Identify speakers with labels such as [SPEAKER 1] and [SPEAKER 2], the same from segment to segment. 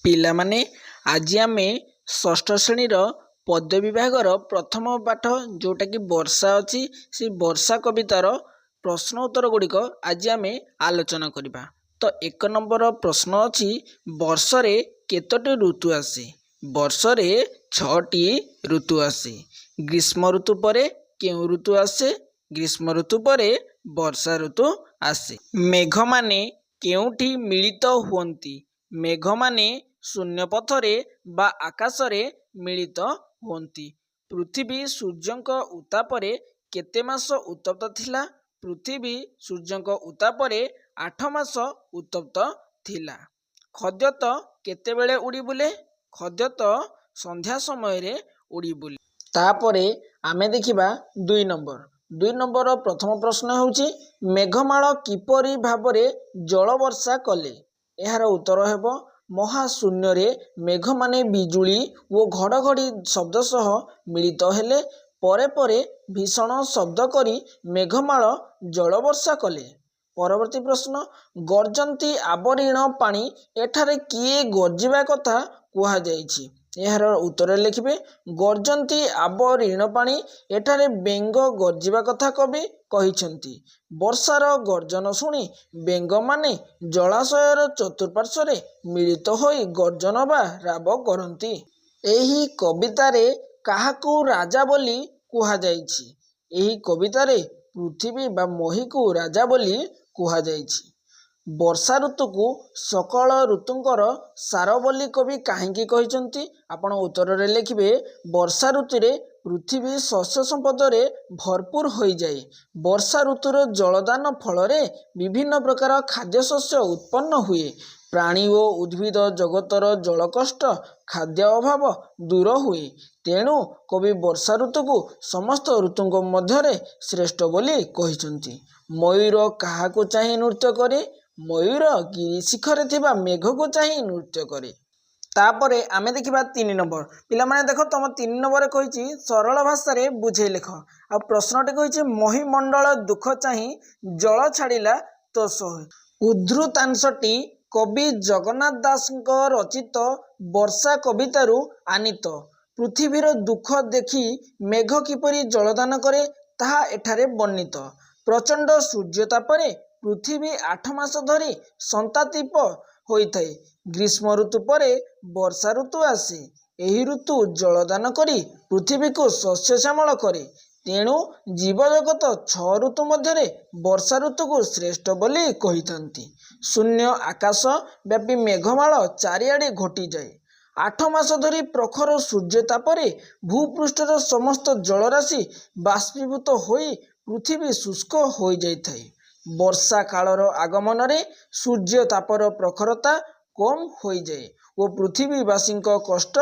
[SPEAKER 1] ପିଲାମାନେ ଆଜି ଆମେ ଷଷ୍ଠ ଶ୍ରେଣୀର ପଦ୍ୟ ବିଭାଗର ପ୍ରଥମ ପାଠ ଯେଉଁଟାକି ବର୍ଷା ଅଛି ସେ ବର୍ଷା କବିତାର ପ୍ରଶ୍ନ ଉତ୍ତର ଗୁଡ଼ିକ ଆଜି ଆମେ ଆଲୋଚନା କରିବା। ତ 1 ନମ୍ବର ପ୍ରଶ୍ନ ଅଛି, ବର୍ଷରେ କେତୋଟି ଋତୁ ଆସେ? ବର୍ଷରେ 6ଟି ଋତୁ ଆସେ। ଗ୍ରୀଷ୍ମ ଋତୁ ପରେ କେଉଁ ଋତୁ ଆସେ? ଗ୍ରୀଷ୍ମ ଋତୁ ପରେ ବର୍ଷା ଋତୁ ଆସେ। ମେଘମାନେ କେଉଁଠି ମିଳିତ ହୁଅନ୍ତି? ମେଘମାନେ ଶୂନ୍ୟପଥରେ ବା ଆକାଶରେ ମିଳିତ ହୁଅନ୍ତି। ପୃଥିବୀ ସୂର୍ଯ୍ୟଙ୍କ ଉତ୍ତାପରେ କେତେ ମାସ ଉତ୍ତପ୍ତ ଥିଲା? ପୃଥିବୀ ସୂର୍ଯ୍ୟଙ୍କ ଉତ୍ତାପରେ 8 ମାସ ଉତ୍ତପ୍ତ ଥିଲା। ଖଦ୍ୟତ କେତେବେଳେ ଉଡ଼ି ବୁଲେ? ଖଦ୍ୟତ ସନ୍ଧ୍ୟା ସମୟରେ ଉଡ଼ି ବୁଲେ। ତାପରେ ଆମେ ଦେଖିବା 2 ନମ୍ବର। 2 ନମ୍ବର ପ୍ରଥମ ପ୍ରଶ୍ନ ହେଉଛି, ମେଘମାଳ କିପରି ଭାବରେ ଜଳବର୍ଷା କଲେ? ଏହାର ଉତ୍ତର ହେବ, ମହାଶୂନ୍ୟରେ ମେଘମାନେ ବିଜୁଳି ଓ ଘଡ଼ଘଡ଼ି ଶବ୍ଦ ସହ ମିଳିତ ହେଲେ ପରେ ପରେ ଭୀଷଣ ଶବ୍ଦ କରି ମେଘମାଳ ଜଳବର୍ଷା କଲେ। ପରବର୍ତ୍ତୀ ପ୍ରଶ୍ନ, ଗର୍ଜନ୍ତି ଆବରୀଣ ପାଣି ଏଠାରେ କିଏ ଗର୍ଜିବା କଥା କୁହାଯାଇଛି? ଏହାର ଉତ୍ତରରେ ଲେଖିବେ, ଗର୍ଜନ୍ତି ଆବରୀଣ ପାଣି ଏଠାରେ ବେଙ୍ଗ ଗର୍ଜିବା କଥା କବି କହିଛନ୍ତି। ବର୍ଷାର ଗର୍ଜନ ଶୁଣି ବେଙ୍ଗମାନେ ଜଳାଶୟର ଚତୁଃପାର୍ଶ୍ୱରେ ମିଳିତ ହୋଇ ଗର୍ଜନ ବା ରାବ କରନ୍ତି। ଏହି କବିତାରେ କାହାକୁ ରାଜା ବୋଲି କୁହାଯାଇଛି? ଏହି କବିତାରେ ପୃଥିବୀ ବା ମହୀକୁ ରାଜା ବୋଲି କୁହାଯାଇଛି। ବର୍ଷା ଋତୁକୁ ସକଳ ଋତୁଙ୍କର ସାର ବୋଲି କବି କାହିଁକି କହିଛନ୍ତି? ଆପଣ ଉତ୍ତରରେ ଲେଖିବେ, ବର୍ଷା ଋତୁରେ ପୃଥିବୀ ଶସ୍ୟ ସମ୍ପଦରେ ଭରପୁର ହୋଇଯାଏ। ବର୍ଷା ଋତୁର ଜଳଦାନ ଫଳରେ ବିଭିନ୍ନ ପ୍ରକାର ଖାଦ୍ୟଶସ୍ୟ ଉତ୍ପନ୍ନ ହୁଏ। ପ୍ରାଣୀ ଓ ଉଦ୍ଭିଦ ଜଗତର ଜଳକଷ୍ଟ ଖାଦ୍ୟ ଅଭାବ ଦୂର ହୁଏ। ତେଣୁ କବି ବର୍ଷା ଋତୁକୁ ସମସ୍ତ ଋତୁଙ୍କ ମଧ୍ୟରେ ଶ୍ରେଷ୍ଠ ବୋଲି କହିଛନ୍ତି। ମୟୂର କାହାକୁ ଚାହିଁ ନୃତ୍ୟ କରେ? ମୟୂର ଗିରିଶିଖରେ ଥିବା ମେଘକୁ ଚାହିଁ ନୃତ୍ୟ କରେ। ତାପରେ ଆମେ ଦେଖିବା 3 ନମ୍ବର। ପିଲାମାନେ ଦେଖ, ତମ 3 ନମ୍ବରରେ କହିଛି ସରଳ ଭାଷାରେ ବୁଝେଇ ଲେଖ। ଆଉ ପ୍ରଶ୍ନଟି କହିଛି, ମହିମଣ୍ଡଳ ଦୁଃଖ ଚାହିଁ ଜଳ ଛାଡ଼ିଲା ତୋଷ ହୋଇ। ଉଦ୍ଧୃତାଂଶଟି କବି ଜଗନ୍ନାଥ ଦାସଙ୍କ ରଚିତ ବର୍ଷା କବିତାରୁ ଆନୀତ। ପୃଥିବୀର ଦୁଃଖ ଦେଖି ମେଘ କିପରି ଜଳଦାନ କରେ ତାହା ଏଠାରେ ବର୍ଣ୍ଣିତ। ପ୍ରଚଣ୍ଡ ସୂର୍ଯ୍ୟତାପରେ ପୃଥିବୀ 8 ମାସ ଧରି ସନ୍ତାପିତ ହୋଇଥାଏ। ଗ୍ରୀଷ୍ମ ଋତୁ ପରେ ବର୍ଷା ଋତୁ ଆସେ। ଏହି ଋତୁ ଜଳଦାନ କରି ପୃଥିବୀକୁ ଶସ୍ୟ ଶ୍ୟାମଳ କରେ। ତେଣୁ ଜୀବଜଗତ 6 ଋତୁ ମଧ୍ୟରେ ବର୍ଷା ଋତୁକୁ ଶ୍ରେଷ୍ଠ ବୋଲି କହିଥାନ୍ତି। ଶୂନ୍ୟ ଆକାଶ ବ୍ୟାପୀ ମେଘମାଳ ଚାରିଆଡ଼େ ଘୋଟିଯାଏ। 8 ମାସ ଧରି ପ୍ରଖର ସୂର୍ଯ୍ୟତାପରେ ଭୂପୃଷ୍ଠର ସମସ୍ତ ଜଳରାଶି ବାଷ୍ପୀଭୂତ ହୋଇ ପୃଥିବୀ ଶୁଷ୍କ ହୋଇଯାଇଥାଏ। ବର୍ଷା କାଳର ଆଗମନରେ ସୂର୍ଯ୍ୟ ତାପର ପ୍ରଖରତା କମ୍ ହୋଇଯାଏ ଓ ପୃଥିବୀବାସୀଙ୍କ କଷ୍ଟ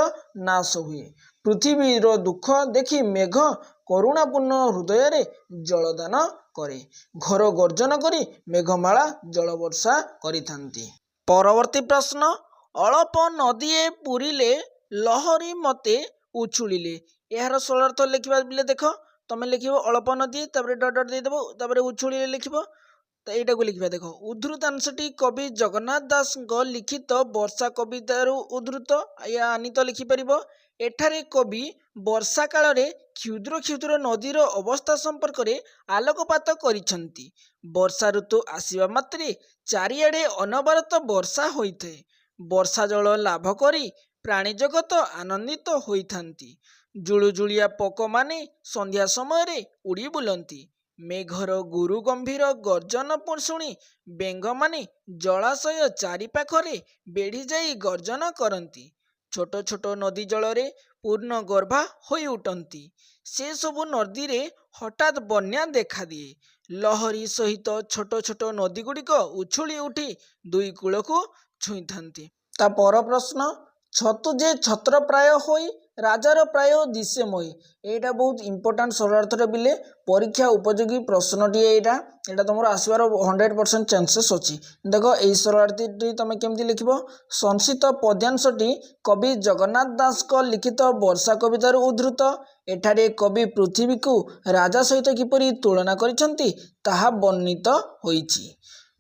[SPEAKER 1] ନାଶ ହୁଏ। ପୃଥିବୀର ଦୁଃଖ ଦେଖି ମେଘ କରୁଣାପୂର୍ଣ୍ଣ ହୃଦୟରେ ଜଳଦାନ କରେ। ଘୋର ଗର୍ଜନ କରି ମେଘମାଳା ଜଳବର୍ଷା କରିଥାନ୍ତି। ପରବର୍ତ୍ତୀ ପ୍ରଶ୍ନ, ଅଳପ ନଦୀଏ ପୂରିଲେ ଲହରୀ ମତେ ଉଛୁଳିଲେ। ଏହାର ସରଳାର୍ଥ ଲେଖିବା ପିଲେ ଦେଖ, ତମେ ଲେଖିବ ଅଳପ ନଦୀ, ତାପରେ ଡଟ୍ ଡଟ୍ ଦେଇଦେବ, ତାପରେ ଉଛୁଳିଲେ ଲେଖିବ। ତ ଏଇଟାକୁ ଲେଖିବା ଦେଖ। ଉଦ୍ଧୃତାଂଶଟି କବି ଜଗନ୍ନାଥ ଦାସଙ୍କ ଲିଖିତ ବର୍ଷା କବିତାରୁ ଉଦ୍ଧୃତ। ଏହା ଆନୀତ ଲେଖିପାରିବ। ଏଠାରେ କବି ବର୍ଷା କାଳରେ କ୍ଷୁଦ୍ର କ୍ଷୁଦ୍ର ନଦୀର ଅବସ୍ଥା ସମ୍ପର୍କରେ ଆଲୋକପାତ କରିଛନ୍ତି। ବର୍ଷା ଋତୁ ଆସିବା ମାତ୍ରେ ଚାରିଆଡ଼େ ଅନବରତ ବର୍ଷା ହୋଇଥାଏ। ବର୍ଷା ଜଳ ଲାଭ କରି ପ୍ରାଣୀ ଜଗତ ଆନନ୍ଦିତ ହୋଇଥାନ୍ତି। ଜୁଳୁଜୁଳିଆ ପୋକମାନେ ସନ୍ଧ୍ୟା ସମୟରେ ଉଡ଼ି ବୁଲନ୍ତି। ମେଘର ଗୁରୁ ଗମ୍ଭୀର ଗର୍ଜନ ଶୁଣି ବେଙ୍ଗମାନେ ଜଳାଶୟ ଚାରିପାଖରେ ବେଢ଼ି ଯାଇ ଗର୍ଜନ କରନ୍ତି। ଛୋଟ ଛୋଟ ନଦୀ ଜଳରେ ପୂର୍ଣ୍ଣ ଗର୍ଭା ହୋଇ ଉଠନ୍ତି। ସେସବୁ ନଦୀରେ ହଠାତ୍ ବନ୍ୟା ଦେଖାଦିଏ। ଲହରୀ ସହିତ ଛୋଟ ଛୋଟ ନଦୀଗୁଡ଼ିକ ଉଛୁଳି ଉଠି ଦୁଇ କୂଳକୁ ଛୁଇଁଥାନ୍ତି। ତା ପର ପ୍ରଶ୍ନ, ଛତୁ ଯେ ଛତ୍ରପ୍ରାୟ ହୋଇ ରାଜାର ପ୍ରାୟ ଦିଶେ ମଇ। ଏଇଟା ବହୁତ ଇମ୍ପୋର୍ଟାଣ୍ଟ ସରଳାର୍ଥରେ ପିଲେ ପରୀକ୍ଷା ଉପଯୋଗୀ ପ୍ରଶ୍ନଟିଏ। ଏଇଟା ତୁମର ଆସିବାର 100% ଚାନ୍ସେସ୍ ଅଛି। ଦେଖ, ଏଇ ସରଳାର୍ଥଟି ତମେ କେମିତି ଲେଖିବ? ସଂଶିତ ପଦ୍ୟାଂଶଟି କବି ଜଗନ୍ନାଥ ଦାସଙ୍କ ଲିଖିତ ବର୍ଷା କବିତାରୁ ଉଦ୍ଧୃତ। ଏଠାରେ କବି ପୃଥିବୀକୁ ରାଜା ସହିତ କିପରି ତୁଳନା କରିଛନ୍ତି ତାହା ବର୍ଣ୍ଣିତ ହୋଇଛି।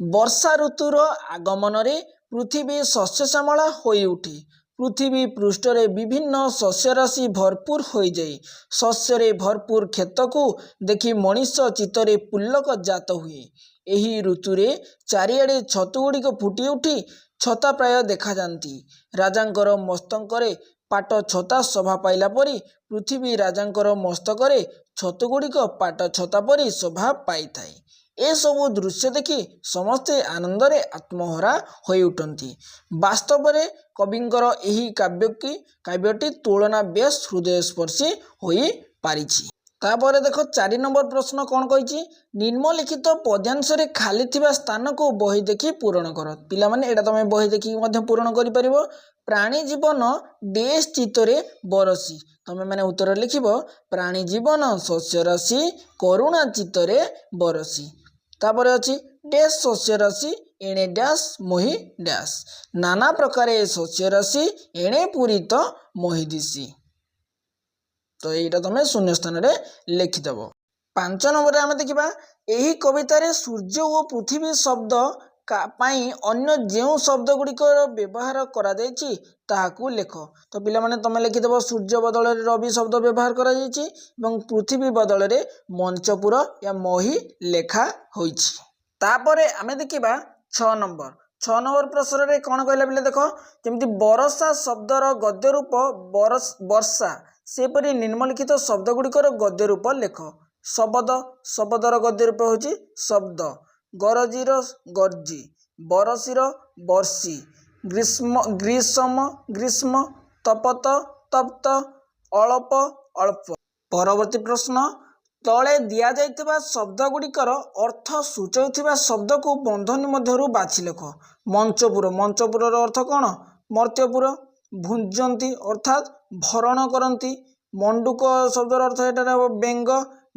[SPEAKER 1] ବର୍ଷା ଋତୁର ଆଗମନରେ पृथिवी शस्यश्यामला होई उठी। पृथिवी पृष्ठरे विभिन्न शस्यराशि भरपूर हो जाए शस्यरे भरपूर क्षेत्र को देखि मनीष चित्तरे पुलक जात हुए। एही ऋतुरे चारिआडे छतुगुड़िक फुटी उठी छता प्राय देखा जाती। राजांकर मस्तकरे पाट छता शोभा पाइला परी पृथिवी राजांकर मस्तकरे छतुगुड़िक पाट छता परी शोभा पाई थाए। ए सबु दृश्य देखि समस्ते आनंदरे आत्महरा होई उठंती। वास्तव में कविंकर एही काव्यटी तुलना बेस हृदयस्पर्शी होई पारिछि। तापर देखो 4 नंबर प्रश्न कौन कही निम्नलिखित पद्यांश रे खाली थिबा स्थान को बही देखि पूरण कर। पिला माने एटा तमे बही देखि मध्य पूरण करि परिबो। प्राणी जीवन डेस चित्तरे बरसी तमे माने उत्तर लिखिबो प्राणी जीवन शस्य राशि करुणा चित्तरे बरसी। तापर अछि डेस शस्य राशि एणे डैश मोहि डैश नाना प्रकार शस्य राशि एणे पूरित मोहि दिसी। तो यहीटा तुम शून्य स्थान रे लिखिदेव। 5 नंबर आम देखा यही कवितार सूर्य और पृथ्वी शब्द पाई अन्य जो शब्द गुड़िक व्यवहार करा ताहाकू लेख। तो पिला माने तुम लिखिदेव सूर्य बदल रवि शब्द व्यवहार करा पृथ्वी बदल मंचपुर या मही लेखा होइछि। तापरे आमे देखिबा 6 नंबर प्रश्न रे कौन कहला पिले देख जमी बरसा शब्दर गद्य रूप वर्षा सेपरी निम्नलिखित शब्द गुड़िकर गद्य रूप लेख। शब्दर गद्य रूप होची शब्द गरजीर गर्जी बरसीर बर्षी ग्रीष्म तपत तप्त अल्प अल्प। परवर्ती प्रश्न तले दिया जाइथिबा शब्द गुड़िकर अर्थ सूचाउथिबा शब्द को बंधनी मध्यरु बाछि लेख। मंचपुर अर्थ कौन मर्त्यपुर। भुंजंती अर्थात भरण करती। मंडूक शब्दर अर्थ एटार बेंग।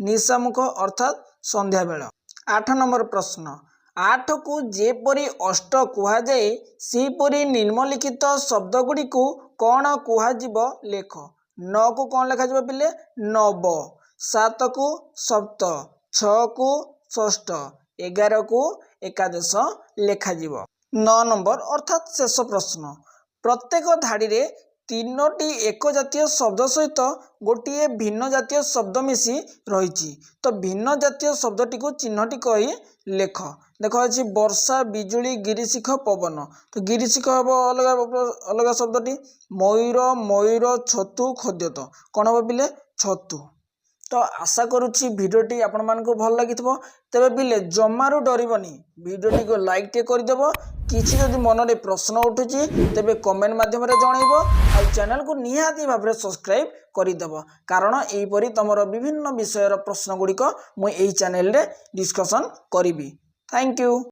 [SPEAKER 1] निशामुख अर्थात संध्या बेल। 8 नंबर प्रश्न 8 को जेपरी अष्ट कुहा जाए सेपरी निम्नलिखित शब्द गुड़ी को कौन कुहाजिब लेख। 9 को कौन लेखा जिबो पिले नव। 7 को सप्त। 6 को षष्ठ। 11 को एकादश लेखा जिबो। 9 नंबर अर्थात शेष प्रश्न प्रत्येक धाड़ी रे 3टी एक जातीय शब्द सहित गोटे भिन्न जातीय शब्द मिसी रही। तो भिन्न जातीय शब्दटी को चिन्हटी कही लेख। देख अच्छी वर्षा बिजुली गिरिशिख पवन। तो गिरिशिख हम अलग शब्दटी मयूर छतु खद्यत कौन हम पिले छतु। तो आशा करुच्ची भिडियोटी आपण मानक भल लगी तेरे पिले जमारू डरबनी भिडियोटी को लाइक टे करदेव। किसी जदि मन में प्रश्न उठुची तेरे कमेंट माध्यम जनइब और चैनल को निहाती भाव में सब्सक्राइब करदेव कारण यहीपरि तुम विभिन्न विषयर प्रश्न गुड़िक मुझे चैनल रे डिस्कशन करी। Thank you.